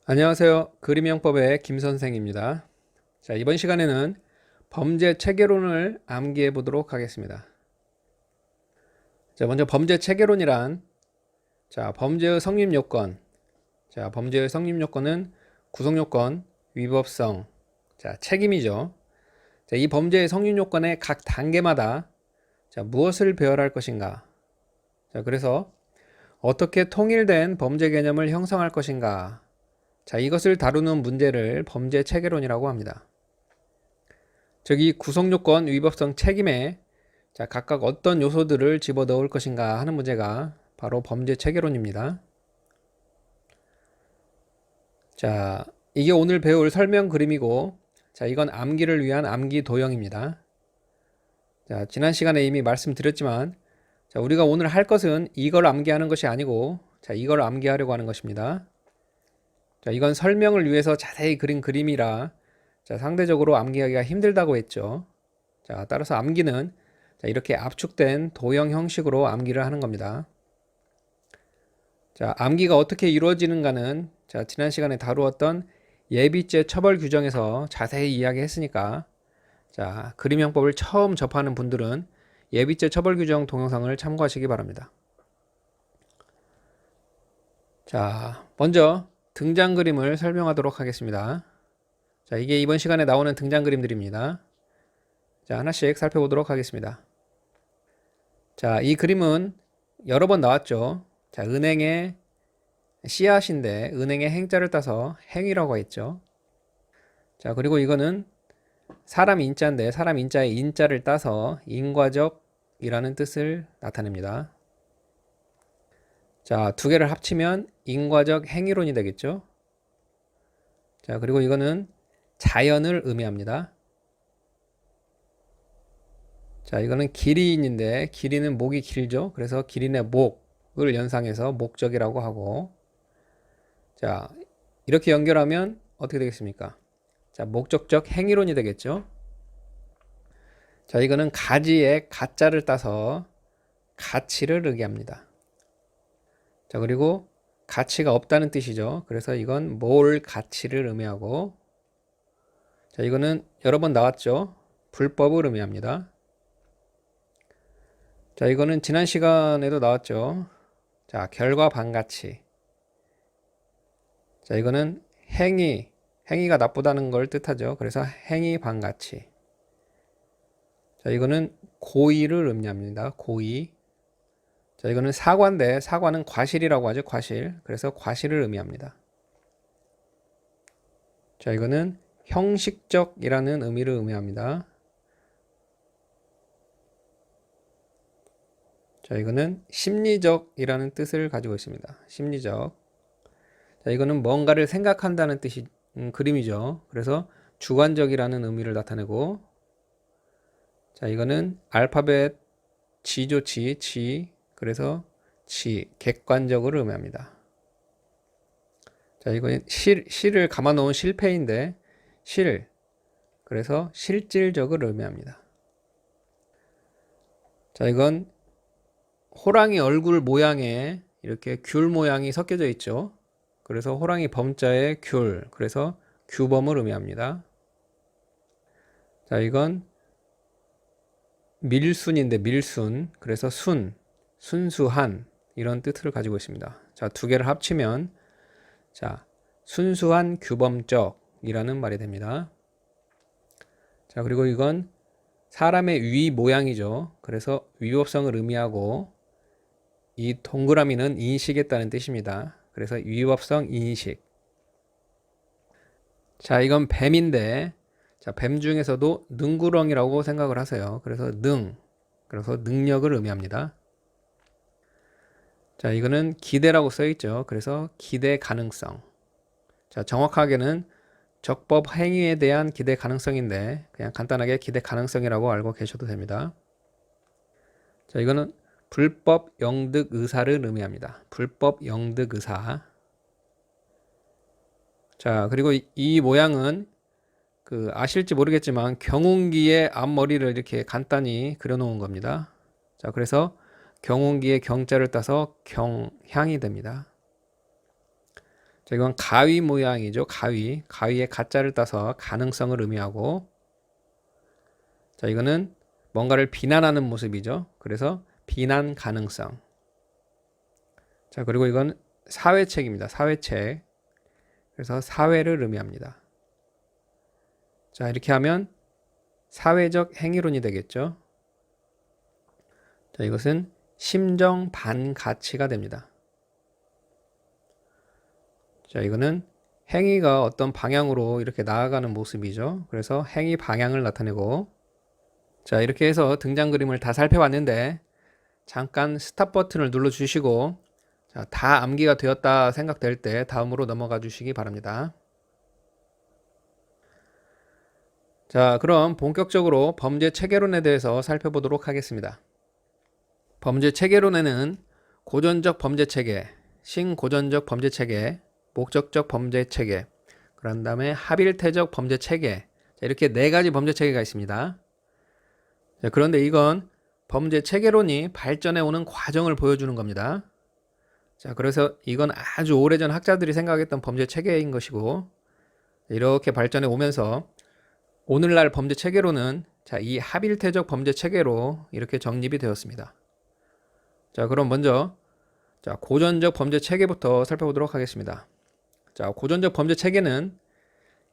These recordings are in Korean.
안녕하세요. 그림영법의 김선생입니다. 자, 이번 시간에는 범죄 체계론을 암기해 보도록 하겠습니다. 자, 먼저 범죄 체계론이란 범죄의 성립 요건. 범죄의 성립 요건은 구성 요건, 위법성, 책임이죠. 이 범죄의 성립 요건의 각 단계마다 무엇을 배열할 것인가? 그래서 어떻게 통일된 범죄 개념을 형성할 것인가? 이것을 다루는 문제를 범죄 체계론이라고 합니다. 이 구성요건, 위법성, 책임에 각각 어떤 요소들을 집어넣을 것인가 하는 문제가 바로 범죄 체계론입니다. 이게 오늘 배울 설명 그림이고, 이건 암기를 위한 암기 도형입니다. 지난 시간에 이미 말씀드렸지만, 우리가 오늘 할 것은 이걸 암기하는 것이 아니고, 이걸 암기하려고 하는 것입니다. 이건 설명을 위해서 자세히 그린 그림이라 상대적으로 암기하기가 힘들다고 했죠. 따라서 암기는 이렇게 압축된 도형 형식으로 암기를 하는 겁니다. 암기가 어떻게 이루어지는가는 지난 시간에 다루었던 예비죄 처벌 규정에서 자세히 이야기했으니까 그림형법을 처음 접하는 분들은 예비죄 처벌 규정 동영상을 참고하시기 바랍니다. 먼저 등장 그림을 설명하도록 하겠습니다. 이게 이번 시간에 나오는 등장 그림들입니다. 하나씩 살펴보도록 하겠습니다. 이 그림은 여러 번 나왔죠. 은행의 씨앗인데 은행의 행자를 따서 행위라고 했죠. 그리고 이거는 사람 인자인데 사람 인자의 인자를 따서 인과적이라는 뜻을 나타냅니다. 두 개를 합치면 인과적 행위론이 되겠죠. 그리고 이거는 자연을 의미합니다. 이거는 기린인데 기린은 목이 길죠. 그래서 기린의 목을 연상해서 목적이라고 하고, 이렇게 연결하면 어떻게 되겠습니까? 목적적 행위론이 되겠죠. 이거는 가지의 가자를 따서 가치를 의미합니다. 그리고 가치가 없다는 뜻이죠. 그래서 이건 뭘 가치를 의미하고, 이거는 여러 번 나왔죠. 불법을 의미합니다. 이거는 지난 시간에도 나왔죠. 결과 반가치. 이거는 행위가 나쁘다는 걸 뜻하죠. 그래서 행위 반가치. 이거는 고의를 의미합니다. 고의. 이거는 사과인데 사과는 과실이라고 하죠. 과실. 그래서 과실을 의미합니다. 이거는 형식적이라는 의미를 의미합니다. 이거는 심리적이라는 뜻을 가지고 있습니다. 심리적. 이거는 뭔가를 생각한다는 뜻이 그림이죠. 그래서 주관적이라는 의미를 나타내고, 이거는 알파벳 G죠. G. 그래서 객관적으로 의미합니다. 이건 실을 감아 놓은 실패인데 그래서 실질적을 의미합니다. 이건 호랑이 얼굴 모양에 이렇게 귤 모양이 섞여져 있죠. 그래서 호랑이 범자에 귤, 그래서 규범을 의미합니다. 이건 밀순인데 밀순, 그래서 순수한 이런 뜻을 가지고 있습니다. 두 개를 합치면 순수한 규범적이라는 말이 됩니다. 그리고 이건 사람의 위 모양이죠. 그래서 위법성을 의미하고, 이 동그라미는 인식했다는 뜻입니다. 그래서 위법성 인식. 이건 뱀인데, 뱀 중에서도 능구렁이라고 생각을 하세요. 그래서 그래서 능력을 의미합니다. 이거는 기대라고 써있죠. 그래서 기대 가능성. 정확하게는 적법 행위에 대한 기대 가능성인데 그냥 간단하게 기대 가능성이라고 알고 계셔도 됩니다. 이거는 불법 영득 의사를 의미합니다. 불법 영득 의사. 그리고 이 모양은 아실지 모르겠지만 경운기의 앞머리를 이렇게 간단히 그려놓은 겁니다. 그래서 경운기의 경자를 따서 경향이 됩니다. 자, 이건 가위 모양이죠. 가위에 가짜를 따서 가능성을 의미하고, 자, 이거는 뭔가를 비난하는 모습이죠. 그래서 비난 가능성. 자, 그리고 이건 사회책입니다. 사회책. 그래서 사회를 의미합니다. 자, 이렇게 하면 사회적 행위론이 되겠죠. 자, 이것은 심정 반가치가 됩니다. 자, 이거는 행위가 어떤 방향으로 이렇게 나아가는 모습이죠. 그래서 행위 방향을 나타내고, 자, 이렇게 해서 등장 그림을 다 살펴봤는데 잠깐 스탑 버튼을 눌러 주시고, 자, 다 암기가 되었다 생각될 때 다음으로 넘어가 주시기 바랍니다. 자, 그럼 본격적으로 범죄 체계론에 대해서 살펴보도록 하겠습니다. 범죄 체계론에는 고전적 범죄 체계, 신고전적 범죄 체계, 목적적 범죄 체계, 그런 다음에 합일태적 범죄 체계, 이렇게 네 가지 범죄 체계가 있습니다. 자, 그런데 이건 범죄 체계론이 발전해 오는 과정을 보여주는 겁니다. 자, 그래서 이건 아주 오래전 학자들이 생각했던 범죄 체계인 것이고, 이렇게 발전해 오면서 오늘날 범죄 체계론은 자, 이 합일태적 범죄 체계로 이렇게 정립이 되었습니다. 자, 그럼 먼저 자, 고전적 범죄 체계부터 살펴보도록 하겠습니다. 자, 고전적 범죄 체계는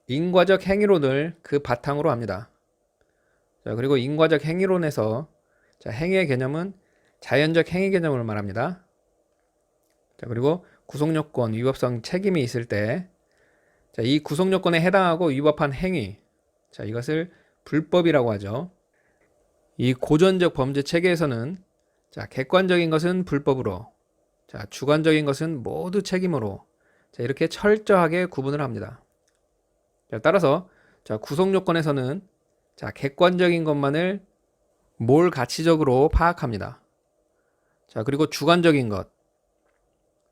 인과적 행위론을 그 바탕으로 합니다. 자, 그리고 인과적 행위론에서 자, 행위의 개념은 자연적 행위 개념을 말합니다. 자, 그리고 구속요건, 위법성 책임이 있을 때, 자, 이 구속요건에 해당하고 위법한 행위, 자, 이것을 불법이라고 하죠. 이 고전적 범죄 체계에서는 자, 객관적인 것은 불법으로, 자, 주관적인 것은 모두 책임으로, 자, 이렇게 철저하게 구분을 합니다. 자, 따라서 자, 구속요건에서는 자, 객관적인 것만을 몰 가치적으로 파악합니다. 자, 그리고 주관적인 것,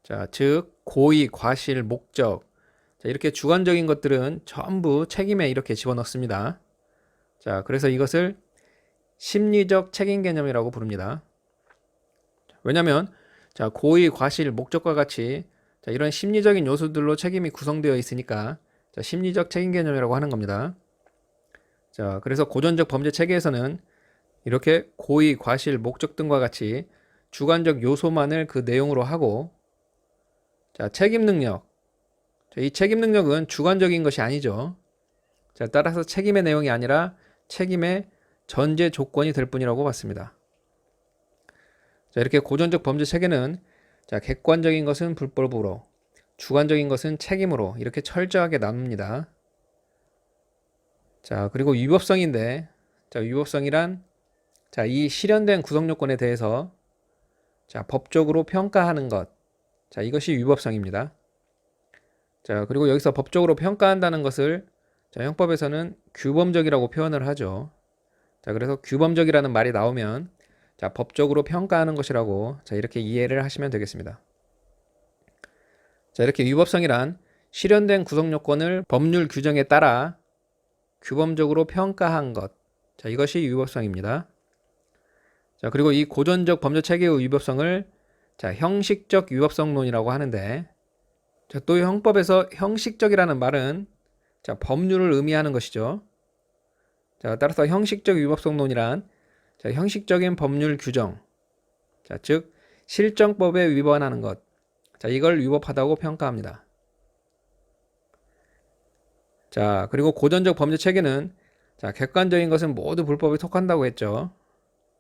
자, 즉 고의, 과실, 목적, 자, 이렇게 주관적인 것들은 전부 책임에 이렇게 집어넣습니다. 자, 그래서 이것을 심리적 책임 개념이라고 부릅니다. 왜냐하면 자, 고의, 과실, 목적과 같이 자, 이런 심리적인 요소들로 책임이 구성되어 있으니까 자, 심리적 책임 개념이라고 하는 겁니다. 자, 그래서 고전적 범죄 체계에서는 이렇게 고의, 과실, 목적 등과 같이 주관적 요소만을 그 내용으로 하고, 자, 책임 능력. 자, 이 책임 능력은 주관적인 것이 아니죠. 자, 따라서 책임의 내용이 아니라 책임의 전제 조건이 될 뿐이라고 봤습니다. 자, 이렇게 고전적 범죄 체계는 자, 객관적인 것은 불법으로, 주관적인 것은 책임으로 이렇게 철저하게 나눕니다. 자, 그리고 위법성인데, 자, 위법성이란 자, 이 실현된 구성요건에 대해서 자, 법적으로 평가하는 것. 자, 이것이 위법성입니다. 자, 그리고 여기서 법적으로 평가한다는 것을 자, 형법에서는 규범적이라고 표현을 하죠. 자, 그래서 규범적이라는 말이 나오면 자, 법적으로 평가하는 것이라고 자, 이렇게 이해를 하시면 되겠습니다. 자, 이렇게 위법성이란 실현된 구성요건을 법률 규정에 따라 규범적으로 평가한 것. 자, 이것이 위법성입니다. 자, 그리고 이 고전적 범죄 체계의 위법성을 자, 형식적 위법성론이라고 하는데, 자, 또 형법에서 형식적이라는 말은 자, 법률을 의미하는 것이죠. 자, 따라서 형식적 위법성론이란 자, 형식적인 법률 규정, 자, 즉 실정법에 위반하는 것, 자, 이걸 위법하다고 평가합니다. 자, 그리고 고전적 범죄 체계는 자, 객관적인 것은 모두 불법에 속한다고 했죠.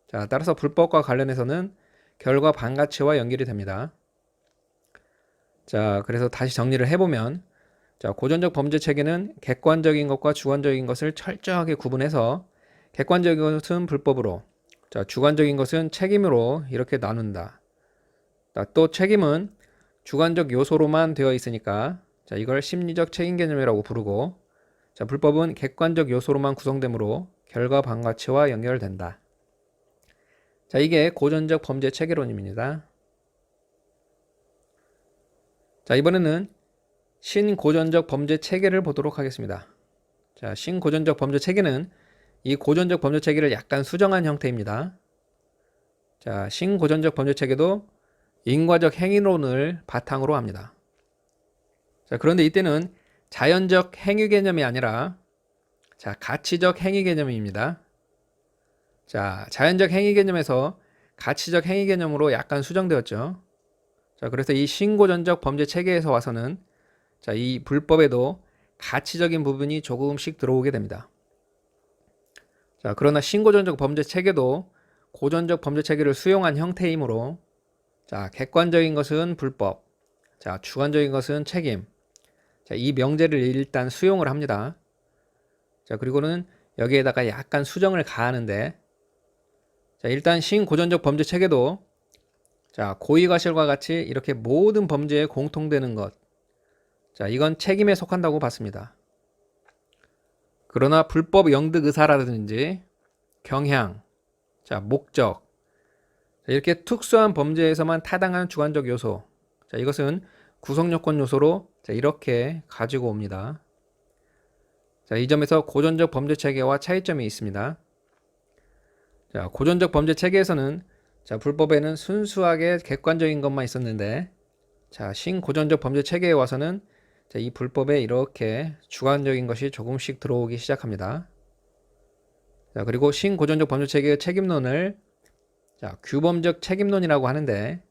자, 따라서 불법과 관련해서는 결과 반가치와 연결이 됩니다. 자, 그래서 다시 정리를 해보면, 자, 고전적 범죄 체계는 객관적인 것과 주관적인 것을 철저하게 구분해서 객관적인 것은 불법으로, 자, 주관적인 것은 책임으로 이렇게 나눈다. 자, 또 책임은 주관적 요소로만 되어 있으니까 자, 이걸 심리적 책임 개념이라고 부르고, 자, 불법은 객관적 요소로만 구성되므로 결과 반가치와 연결된다. 자, 이게 고전적 범죄 체계론입니다. 자, 이번에는 신고전적 범죄 체계를 보도록 하겠습니다. 자, 신고전적 범죄 체계는 이 고전적 범죄 체계를 약간 수정한 형태입니다. 자, 신고전적 범죄 체계도 인과적 행위론을 바탕으로 합니다. 자, 그런데 이때는 자연적 행위 개념이 아니라 자, 가치적 행위 개념입니다. 자, 자연적 행위 개념에서 가치적 행위 개념으로 약간 수정되었죠. 자, 그래서 이 신고전적 범죄 체계에서 와서는 자, 이 불법에도 가치적인 부분이 조금씩 들어오게 됩니다. 자, 그러나 신고전적 범죄 체계도 고전적 범죄 체계를 수용한 형태이므로 자, 객관적인 것은 불법, 자, 주관적인 것은 책임. 자, 이 명제를 일단 수용을 합니다. 자, 그리고는 여기에다가 약간 수정을 가하는데 자, 일단 신고전적 범죄 체계도 자, 고의과실과 같이 이렇게 모든 범죄에 공통되는 것. 자, 이건 책임에 속한다고 봤습니다. 그러나 불법 영득 의사라든지 경향, 자, 목적, 자, 이렇게 특수한 범죄에서만 타당한 주관적 요소. 자, 이것은 구성요건 요소로 자, 이렇게 가지고 옵니다. 자, 이 점에서 고전적 범죄 체계와 차이점이 있습니다. 자, 고전적 범죄 체계에서는 자, 불법에는 순수하게 객관적인 것만 있었는데 자, 신고전적 범죄 체계에 와서는 자, 이 불법에 이렇게 주관적인 것이 조금씩 들어오기 시작합니다. 자, 그리고 신고전적 범죄 체계의 책임론을 자, 규범적 책임론이라고 하는데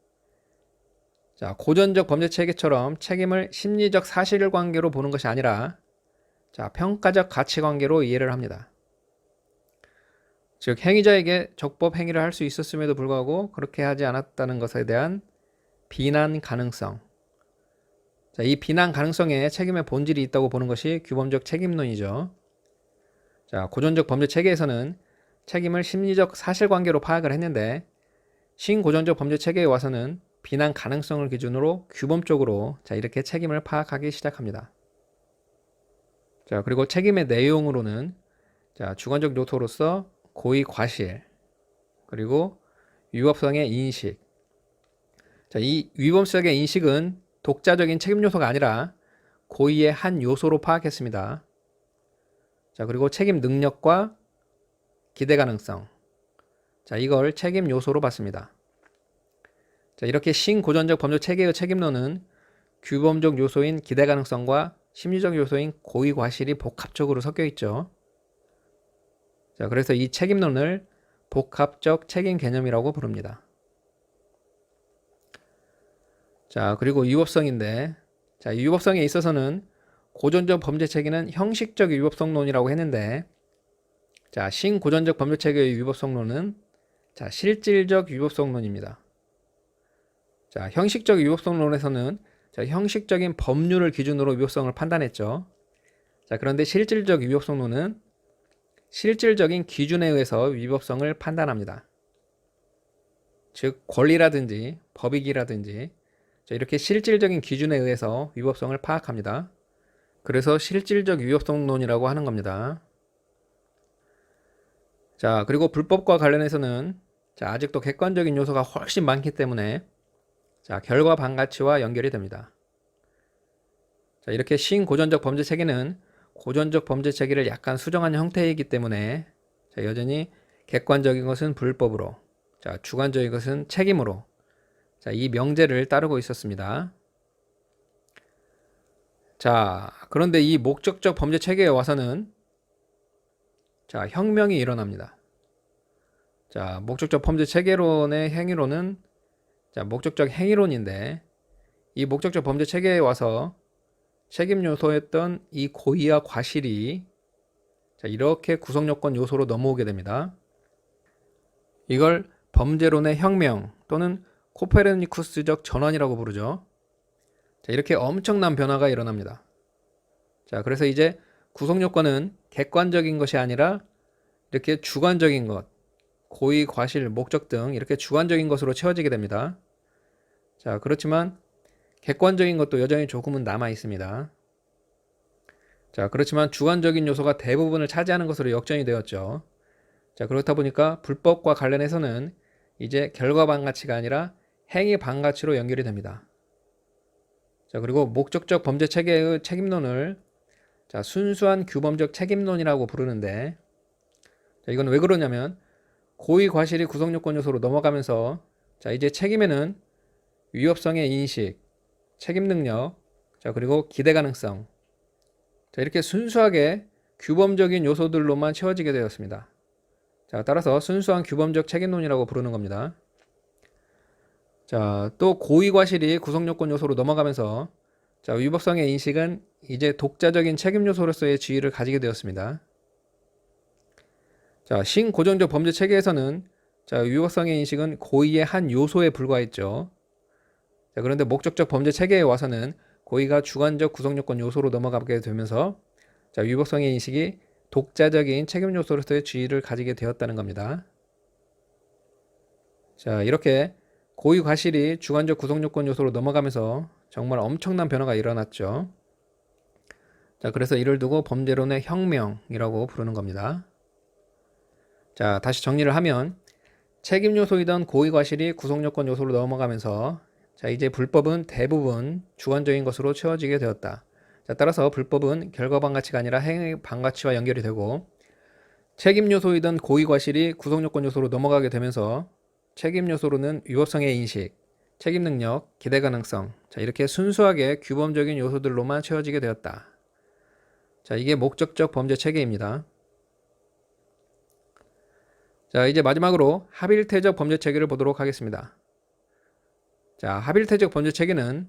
자, 고전적 범죄 체계처럼 책임을 심리적 사실관계로 보는 것이 아니라 자, 평가적 가치관계로 이해를 합니다. 즉 행위자에게 적법 행위를 할 수 있었음에도 불구하고 그렇게 하지 않았다는 것에 대한 비난 가능성. 자, 이 비난 가능성에 책임의 본질이 있다고 보는 것이 규범적 책임론이죠. 자, 고전적 범죄 체계에서는 책임을 심리적 사실관계로 파악을 했는데 신고전적 범죄 체계에 와서는 비난 가능성을 기준으로 규범적으로 자, 이렇게 책임을 파악하기 시작합니다. 자, 그리고 책임의 내용으로는 자, 주관적 요소로서 고의 과실, 그리고 위법성의 인식. 자, 이 위법성의 인식은 독자적인 책임 요소가 아니라 고의의 한 요소로 파악했습니다. 자, 그리고 책임 능력과 기대 가능성. 자, 이걸 책임 요소로 봤습니다. 자, 이렇게 신고전적 범죄 체계의 책임론은 규범적 요소인 기대 가능성과 심리적 요소인 고의 과실이 복합적으로 섞여 있죠. 자, 그래서 이 책임론을 복합적 책임 개념이라고 부릅니다. 자, 그리고 위법성인데, 자, 위법성에 있어서는 고전적 범죄 체계는 형식적 위법성론이라고 했는데, 자, 신고전적 범죄 체계의 위법성론은 자, 실질적 위법성론입니다. 자, 형식적 위법성론에서는 자, 형식적인 법률을 기준으로 위법성을 판단했죠. 자, 그런데 실질적 위법성론은 실질적인 기준에 의해서 위법성을 판단합니다. 즉 권리라든지 법익이라든지 이렇게 실질적인 기준에 의해서 위법성을 파악합니다. 그래서 실질적 위법성론이라고 하는 겁니다. 자, 그리고 불법과 관련해서는 자, 아직도 객관적인 요소가 훨씬 많기 때문에 자, 결과 반가치와 연결이 됩니다. 자, 이렇게 신고전적 범죄 체계는 고전적 범죄 체계를 약간 수정한 형태이기 때문에 자, 여전히 객관적인 것은 불법으로, 자, 주관적인 것은 책임으로 자, 이 명제를 따르고 있었습니다. 자, 그런데 이 목적적 범죄 체계에 와서는 자, 혁명이 일어납니다. 자, 목적적 범죄 체계론의 행위론은 자, 목적적 행위론인데 이 목적적 범죄 체계에 와서 책임 요소였던 이 고의와 과실이 자, 이렇게 구성 요건 요소로 넘어오게 됩니다. 이걸 범죄론의 혁명 또는 코페르니쿠스적 전환이라고 부르죠. 자, 이렇게 엄청난 변화가 일어납니다. 자, 그래서 이제 구성 요건은 객관적인 것이 아니라 이렇게 주관적인 것, 고의, 과실, 목적 등 이렇게 주관적인 것으로 채워지게 됩니다. 자, 그렇지만 객관적인 것도 여전히 조금은 남아 있습니다. 자, 그렇지만 주관적인 요소가 대부분을 차지하는 것으로 역전이 되었죠. 자, 그렇다 보니까 불법과 관련해서는 이제 결과 반가치가 아니라 행위 반가치로 연결이 됩니다. 자, 그리고 목적적 범죄 체계의 책임론을 자, 순수한 규범적 책임론이라고 부르는데 자, 이건 왜 그러냐면 고의 과실이 구성 요건 요소로 넘어가면서 자, 이제 책임에는 위법성의 인식, 책임 능력, 자, 그리고 기대 가능성. 자, 이렇게 순수하게 규범적인 요소들로만 채워지게 되었습니다. 자, 따라서 순수한 규범적 책임론이라고 부르는 겁니다. 자, 또 고의 과실이 구성 요건 요소로 넘어가면서 자, 위법성의 인식은 이제 독자적인 책임 요소로서의 지위를 가지게 되었습니다. 자, 신고정적 범죄 체계에서는 자, 위법성의 인식은 고의의 한 요소에 불과했죠. 자, 그런데 목적적 범죄 체계에 와서는 고의가 주관적 구성 요건 요소로 넘어가게 되면서 자, 위법성의 인식이 독자적인 책임 요소로서의 지위를 가지게 되었다는 겁니다. 자, 이렇게 고의 과실이 주관적 구성 요건 요소로 넘어가면서 정말 엄청난 변화가 일어났죠. 자, 그래서 이를 두고 범죄론의 혁명이라고 부르는 겁니다. 자, 다시 정리를 하면 책임 요소이던 고의 과실이 구성 요건 요소로 넘어가면서 자, 이제 불법은 대부분 주관적인 것으로 채워지게 되었다. 자, 따라서 불법은 결과 방가치가 아니라 행위 방가치와 연결이 되고 책임 요소이던 고의 과실이 구성 요건 요소로 넘어가게 되면서 책임 요소로는 위법성의 인식, 책임 능력, 기대 가능성, 자, 이렇게 순수하게 규범적인 요소들로만 채워지게 되었다. 자, 이게 목적적 범죄 체계입니다. 자, 이제 마지막으로 합일태적 범죄 체계를 보도록 하겠습니다. 자, 합일태적 범죄 체계는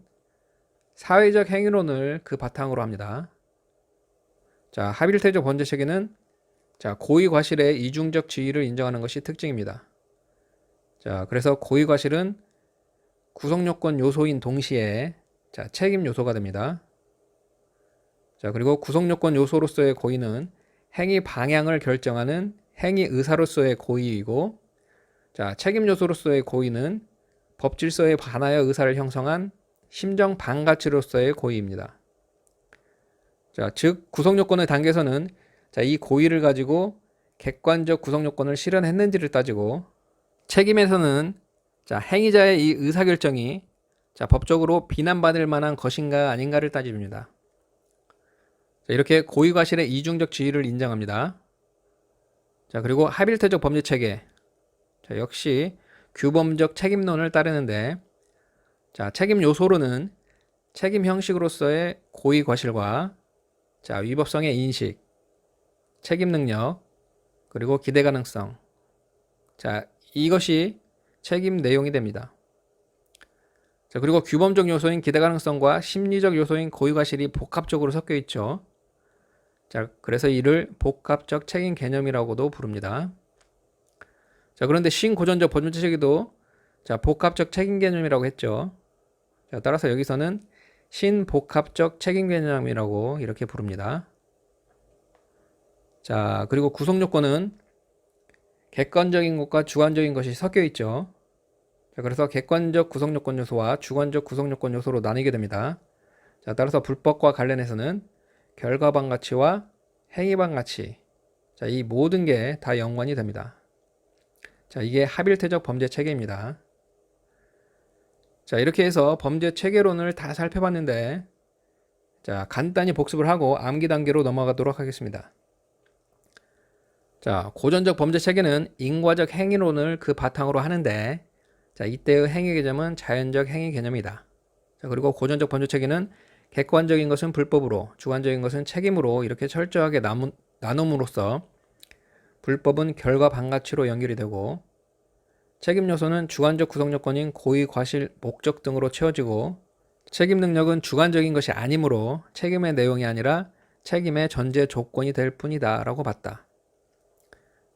사회적 행위론을 그 바탕으로 합니다. 자, 합일태적 범죄 체계는 자, 고의 과실의 이중적 지위를 인정하는 것이 특징입니다. 자, 그래서 고의 과실은 구성 요건 요소인 동시에 자, 책임 요소가 됩니다. 자, 그리고 구성 요건 요소로서의 고의는 행위 방향을 결정하는 행위 의사로서의 고의이고 자, 책임 요소로서의 고의는 법 질서에 반하여 의사를 형성한 심정 방가치로서의 고의입니다. 자, 즉 구성 요건의 단계에서는 자, 이 고의를 가지고 객관적 구성 요건을 실현했는지를 따지고 책임에서는 자, 행위자의 이 의사결정이 자, 법적으로 비난받을 만한 것인가 아닌가를 따집니다. 자, 이렇게 고의 과실의 이중적 지위를 인정합니다. 자, 그리고 합일태적 범죄 체계. 자, 역시 규범적 책임론을 따르는데 자, 책임 요소로는 책임 형식으로서의 고의 과실과 자, 위법성의 인식, 책임 능력, 그리고 기대 가능성. 자, 이것이 책임 내용이 됩니다. 자, 그리고 규범적 요소인 기대 가능성과 심리적 요소인 고의 과실이 복합적으로 섞여 있죠. 자, 그래서 이를 복합적 책임 개념이라고도 부릅니다. 자, 그런데 신고전적 범죄 체계도 자, 복합적 책임 개념이라고 했죠. 자, 따라서 여기서는 신복합적 책임 개념이라고 이렇게 부릅니다. 자, 그리고 구성 요건은 객관적인 것과 주관적인 것이 섞여 있죠. 자, 그래서 객관적 구성 요건 요소와 주관적 구성 요건 요소로 나뉘게 됩니다. 자, 따라서 불법과 관련해서는 결과방 가치와 행위방 가치. 자, 이 모든 게 다 연관이 됩니다. 자, 이게 합일태적 범죄 체계입니다. 자, 이렇게 해서 범죄 체계론을 다 살펴봤는데 자, 간단히 복습을 하고 암기 단계로 넘어가도록 하겠습니다. 자, 고전적 범죄 체계는 인과적 행위론을 그 바탕으로 하는데 자, 이때의 행위 개념은 자연적 행위 개념이다. 자, 그리고 고전적 범죄 체계는 객관적인 것은 불법으로, 주관적인 것은 책임으로 이렇게 철저하게 나눔으로써 불법은 결과 방가치로 연결이 되고 책임 요소는 주관적 구성 요건인 고의, 과실, 목적 등으로 채워지고 책임 능력은 주관적인 것이 아니므로 책임의 내용이 아니라 책임의 전제 조건이 될 뿐이다 라고 봤다.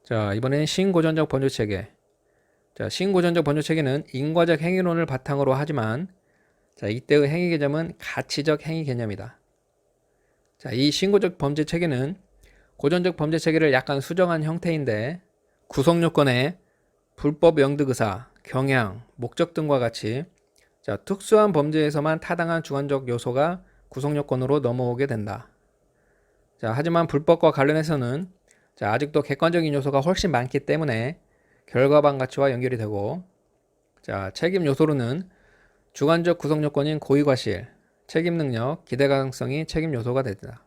자, 이번에는 신고전적 범죄 체계. 자, 신고전적 범죄 체계는 인과적 행위론을 바탕으로 하지만 자, 이때의 행위 개념은 가치적 행위 개념이다. 자, 이 신고적 범죄 체계는 고전적 범죄 체계를 약간 수정한 형태인데 구성 요건에 불법 영득 의사, 경향, 목적 등과 같이 자, 특수한 범죄에서만 타당한 주관적 요소가 구성 요건으로 넘어오게 된다. 자, 하지만 불법과 관련해서는 자, 아직도 객관적인 요소가 훨씬 많기 때문에 결과방 가치와 연결이 되고 자, 책임 요소로는 주관적 구성 요건인 고의 과실, 책임 능력, 기대 가능성이 책임 요소가 된다.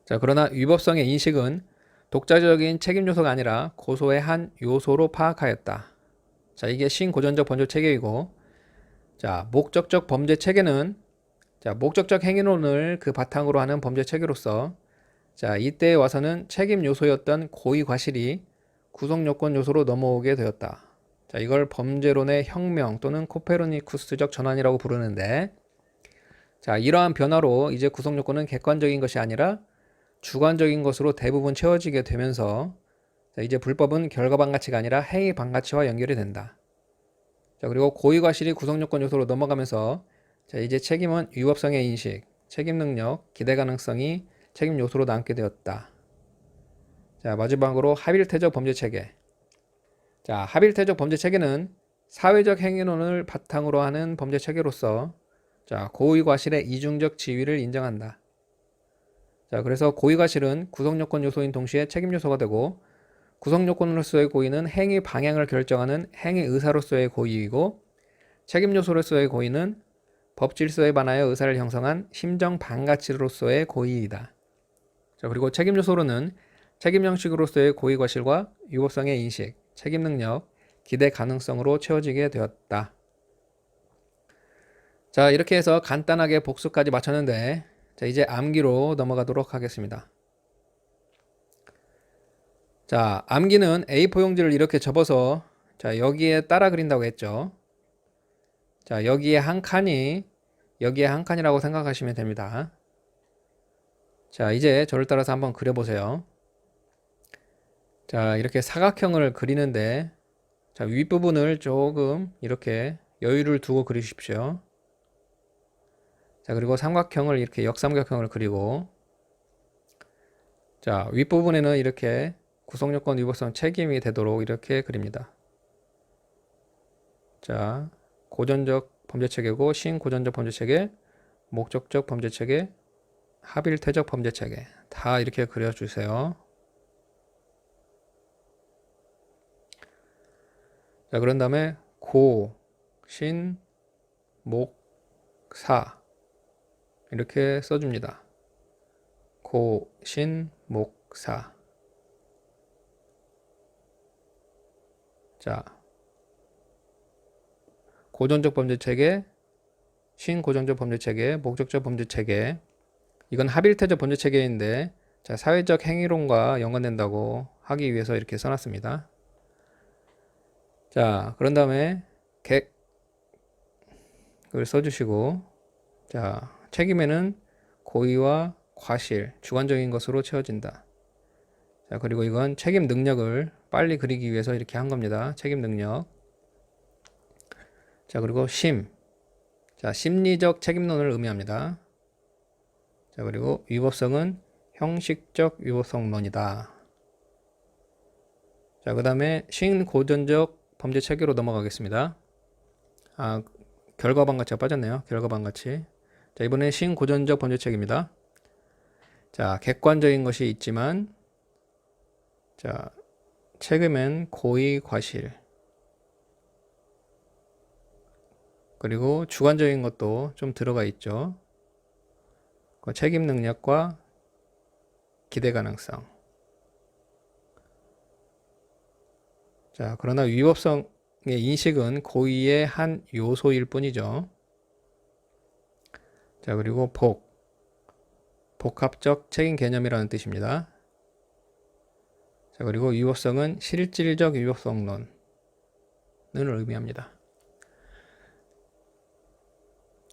자, 그러나 위법성의 인식은 독자적인 책임 요소가 아니라 고소의 한 요소로 파악하였다. 자, 이게 신고전적 범죄 체계이고 자, 목적적 범죄 체계는 자, 목적적 행위론을 그 바탕으로 하는 범죄 체계로서 자, 이때에 와서는 책임 요소였던 고의 과실이 구성 요건 요소로 넘어오게 되었다. 자, 이걸 범죄론의 혁명 또는 코페르니쿠스적 전환이라고 부르는데 자, 이러한 변화로 이제 구성 요건은 객관적인 것이 아니라 주관적인 것으로 대부분 채워지게 되면서 자, 이제 불법은 결과 방가치가 아니라 행위 방가치와 연결이 된다. 자, 그리고 고의 과실이 구성 요건 요소로 넘어가면서 자, 이제 책임은 위법성의 인식, 책임 능력, 기대 가능성이 책임 요소로 남게 되었다. 자, 마지막으로 합일태적 범죄 체계. 자, 합일태적 범죄 체계는 사회적 행위론을 바탕으로 하는 범죄 체계로서 자, 고의 과실의 이중적 지위를 인정한다. 자, 그래서 고의 과실은 구성 요건 요소인 동시에 책임 요소가 되고 구성 요건으로서의 고의는 행위 방향을 결정하는 행위 의사로서의 고의이고 책임 요소로서의 고의는 법 질서에 반하여 의사를 형성한 심정 방가치로서의 고의이다. 자, 그리고 책임 요소로는 책임 형식으로서의 고의 과실과 위법성의 인식, 책임 능력, 기대 가능성으로 채워지게 되었다. 자, 이렇게 해서 간단하게 복수까지 마쳤는데 자, 이제 암기로 넘어가도록 하겠습니다. 자, 암기는 A4 용지를 이렇게 접어서 자, 여기에 따라 그린다고 했죠. 자, 여기에 한 칸이라고 생각하시면 됩니다. 자, 이제 저를 따라서 한번 그려보세요. 자, 이렇게 사각형을 그리는데 자, 윗부분을 조금 이렇게 여유를 두고 그리십시오. 자, 그리고 삼각형을 이렇게 역삼각형을 그리고 자, 윗부분에는 이렇게 구성요건 위법성 책임이 되도록 이렇게 그립니다. 자, 고전적 범죄체계고 신고전적 범죄체계, 목적적 범죄체계, 합일태적 범죄체계 다 이렇게 그려주세요. 자, 그런 다음에 고, 신, 목, 사 이렇게 써줍니다. 고, 신, 목, 사. 자, 고전적 범죄체계, 신고전적 범죄체계, 목적적 범죄체계 이건 합일태적 범죄체계인데 자, 사회적 행위론과 연관된다고 하기 위해서 이렇게 써놨습니다. 자, 그런 다음에 객을 써주시고 자, 책임에는 고의와 과실, 주관적인 것으로 채워진다. 자, 그리고 이건 책임 능력을 빨리 그리기 위해서 이렇게 한 겁니다. 책임 능력. 자, 그리고 자, 심리적 책임론을 의미합니다. 자, 그리고 위법성은 형식적 위법성론이다. 자, 그 다음에 신고전적 범죄 체계로 넘어가겠습니다. 아, 결과 방가치가 빠졌네요. 결과 방가치. 자, 이번에 신고전적 범죄 체계입니다. 자, 객관적인 것이 있지만 자, 책임은 고의 과실 그리고 주관적인 것도 좀 들어가 있죠. 그 책임 능력과 기대 가능성. 자, 그러나 위법성의 인식은 고의의 한 요소일 뿐이죠. 자, 그리고 복합적 책임 개념이라는 뜻입니다. 자, 그리고 위법성은 실질적 위법성론을 의미합니다.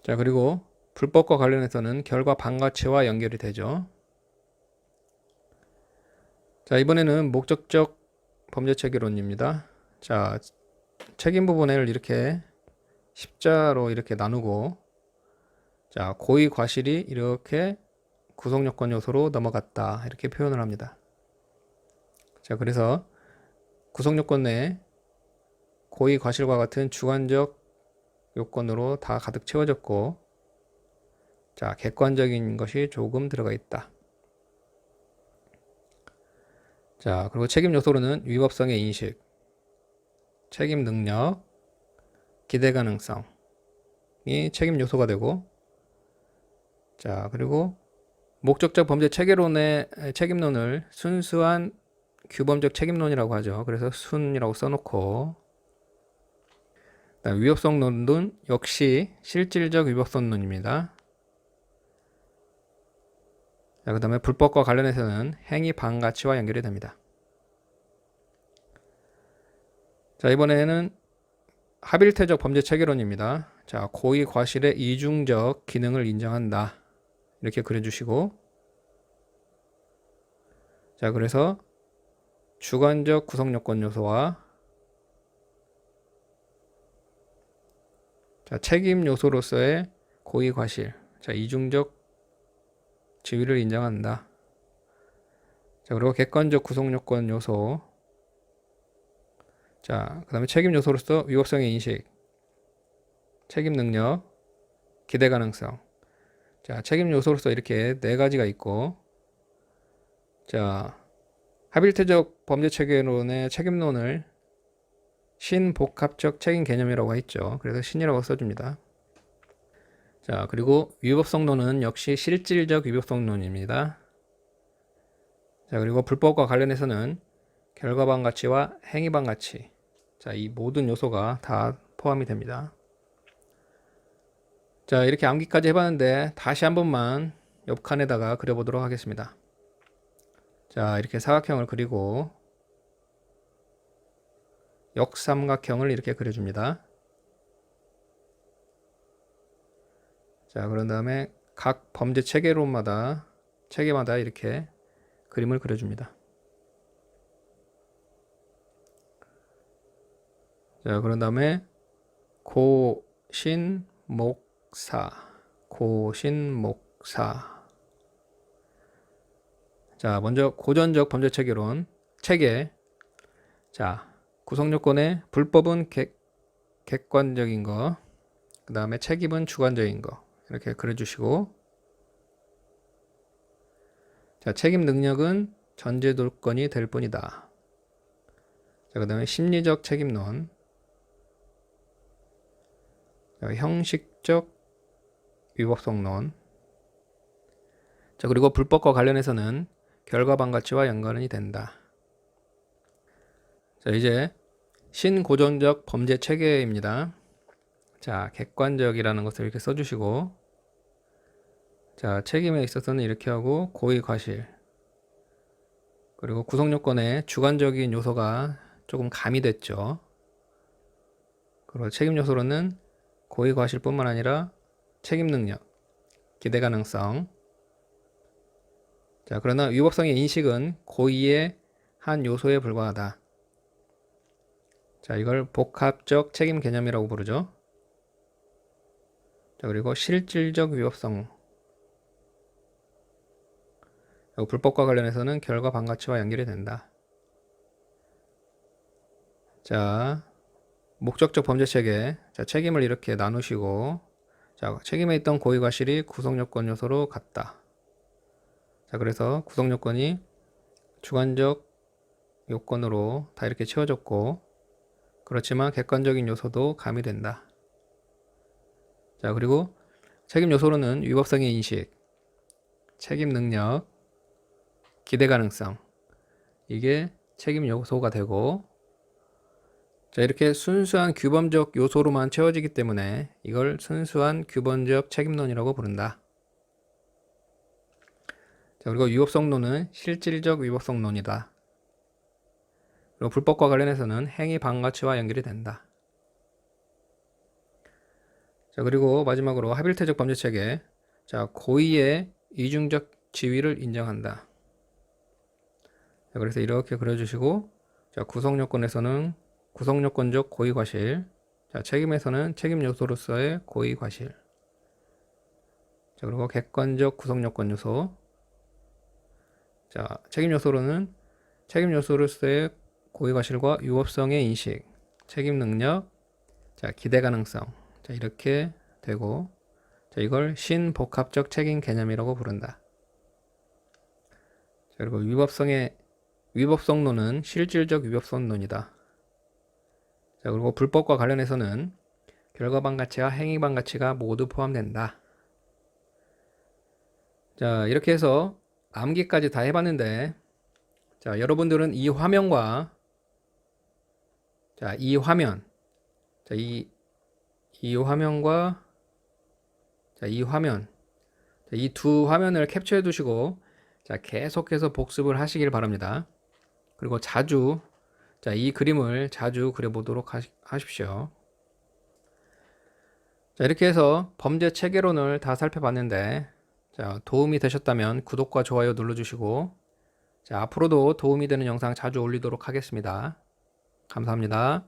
자, 그리고 불법과 관련해서는 결과 방가치와 연결이 되죠. 자, 이번에는 목적적 범죄체계론입니다. 자, 책임 부분을 이렇게 십자로 이렇게 나누고 자, 고의 과실이 이렇게 구성요건 요소로 넘어갔다 이렇게 표현을 합니다. 자, 그래서 구성요건 내에 고의 과실과 같은 주관적 요건으로 다 가득 채워졌고 자, 객관적인 것이 조금 들어가 있다. 자, 그리고 책임 요소로는 위법성의 인식, 책임 능력, 기대 가능성이 책임 요소가 되고 자, 그리고 목적적 범죄 체계론의 책임론을 순수한 규범적 책임론이라고 하죠. 그래서 순이라고 써놓고 위법성론은 역시 실질적 위법성론입니다. 자, 그 다음에 불법과 관련해서는 행위 반가치와 연결이 됩니다. 자, 이번에는 합일태적 범죄 체계론입니다. 자, 고의 과실의 이중적 기능을 인정한다. 이렇게 그려주시고, 자, 그래서 주관적 구성요건 요소와 자, 책임 요소로서의 고의 과실, 자, 이중적 지위를 인정한다. 자, 그리고 객관적 구성요건 요소, 자, 그 다음에 책임 요소로서 위법성의 인식, 책임 능력, 기대 가능성. 자, 책임 요소로서 이렇게 네 가지가 있고, 자, 합일태적 범죄 체계론의 책임론을 신복합적 책임 개념이라고 했죠. 그래서 신이라고 써줍니다. 자, 그리고 위법성론은 역시 실질적 위법성론입니다. 자, 그리고 불법과 관련해서는 결과반 가치와 행위반 가치. 자, 이 모든 요소가 다 포함이 됩니다. 자, 이렇게 암기까지 해봤는데 다시 한 번만 옆칸에다가 그려보도록 하겠습니다. 자, 이렇게 사각형을 그리고 역삼각형을 이렇게 그려줍니다. 자, 그런 다음에 각 범죄 체계마다 이렇게 그림을 그려줍니다. 자, 그런 다음에 고신목사. 자, 먼저 고전적 범죄 체계론 체계. 자, 구성요건의 불법은 객관적인 거, 그 다음에 책임은 주관적인 거 이렇게 그려주시고, 자, 책임 능력은 전제조건이 될 뿐이다. 자, 그 다음에 심리적 책임론, 자, 형식적 위법성론. 자, 그리고 불법과 관련해서는 결과반 가치와 연관이 된다. 자, 이제 신고전적 범죄 체계입니다. 자, 객관적이라는 것을 이렇게 써주시고, 자, 책임에 있어서는 이렇게 하고 고의 과실, 그리고 구성요건에 주관적인 요소가 조금 가미됐죠. 그리고 책임 요소로는 고의 과실뿐만 아니라 책임 능력, 기대 가능성. 자, 그러나 위법성의 인식은 고의의 한 요소에 불과하다. 자, 이걸 복합적 책임 개념이라고 부르죠. 자, 그리고 실질적 위법성. 불법과 관련해서는 결과 반가치와 연결이 된다. 자, 목적적 범죄 체계. 자, 책임을 이렇게 나누시고, 자, 책임에 있던 고의 과실이 구성요건 요소로 같다. 자, 그래서 구성요건이 주관적 요건으로 다 이렇게 채워졌고, 그렇지만 객관적인 요소도 가미된다. 자, 그리고 책임 요소로는 위법성의 인식, 책임 능력, 기대 가능성. 이게 책임 요소가 되고, 자, 이렇게 순수한 규범적 요소로만 채워지기 때문에 이걸 순수한 규범적 책임론이라고 부른다. 자, 그리고 위법성론은 실질적 위법성론이다. 그리고 불법과 관련해서는 행위 반가치와 연결이 된다. 자, 그리고 마지막으로 합일태적 범죄 체계. 자, 고의의 이중적 지위를 인정한다. 자, 그래서 이렇게 그려주시고, 자, 구성요건에서는 구성요건적 고의 과실. 자, 책임에서는 책임 요소로서의 고의 과실. 자, 그리고 객관적 구성요건 요소. 자, 책임 요소로는 책임 요소로서의 고의 과실과 위법성의 인식, 책임 능력, 자, 기대 가능성. 자, 이렇게 되고, 자, 이걸 신복합적 책임 개념이라고 부른다. 자, 그리고 위법성론은 실질적 위법성론이다. 자, 그리고 불법과 관련해서는 결과반 가치와 행위반 가치가 모두 포함된다. 자, 이렇게 해서 암기까지 다 해봤는데, 자, 여러분들은 이 화면과 자, 이 화면, 자, 이 이 화면과 자, 이 화면, 이 두 화면을 캡처해 두시고 자, 계속해서 복습을 하시길 바랍니다. 그리고 자주 자, 이 그림을 자주 그려보도록 하십시오. 자, 이렇게 해서 범죄 체계론을 다 살펴봤는데 자, 도움이 되셨다면 구독과 좋아요 눌러주시고 자, 앞으로도 도움이 되는 영상 자주 올리도록 하겠습니다. 감사합니다.